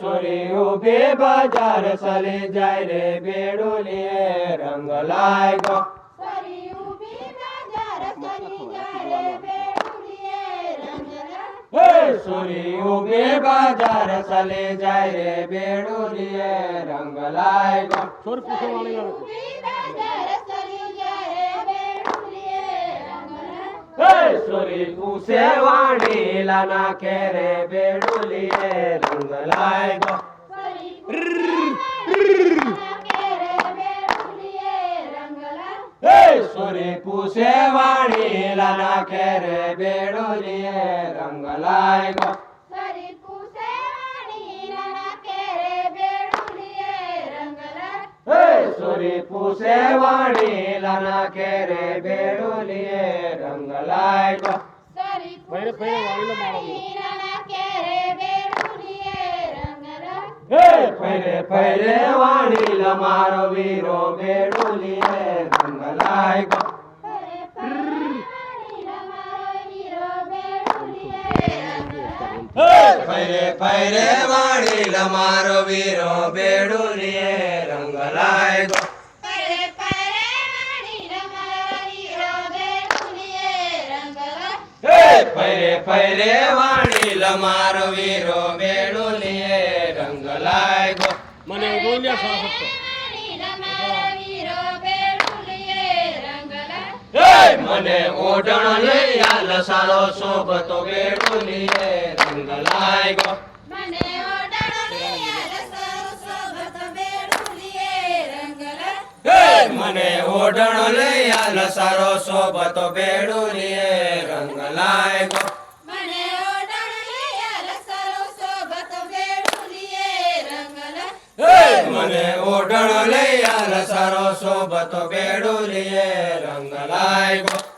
sorry ઉભી બજાર ચલી જાય રે બેડુલીએ રંગ લાગ્યો સોરી ઊભી બજાર ચલી જાય રે બેડુલીએ રંગ લાગ્યો સોરી ઉભી બજાર ચલી જાય રે બેડુલીએ રંગ લાગ્યો ઊભી બજાર ચલી જાય રે બેડુલીએ રંગ લાગ્યો સોરી પૂછે વાણીલા નાખે રે બેડુલીએ રંગ લાગ્યો સોરી પૂછે બેડુલીએ રંગ લાગ્યો સોરી પૂછે વાણીલા નાખે રે બેડુલીએ રંગ લાગ્યો સોરી પૂછે વાણીલા નાખે રે બેડુલીએ રંગ લાગ્યો સોરી પૂછે વાણીલા નાખે રે બેડુલીએ રંગ લાગ્યો સોરી પૂછે વાણીલા નાખે રે બેડુલીએ રંગ લાગ્યો ફરે ફરે વાણીલા મારો વીરો બેડુલીએ રંગ લાગ્યો ફરે ફરે વાણીલા મારો વીરો બેડુલીએ રંગ લાગ્યો ફરે ફરે વાણીલા મારો વીરો બેડુલીએ રંગ લાગ્યો મને બોલ્યા સાહેબ મને ઓઢણ લઈ આલ સારો શોભતો બેડુલીએ રંગ લાગ્યો મને ઓઢણ લઈ આલ સારો શોભતો બેડુલીએ રંગ લાગ્યો મને ઓઢણ લઈ આલ સારો શોભતો બેડુલીએ રંગ લાગ્યો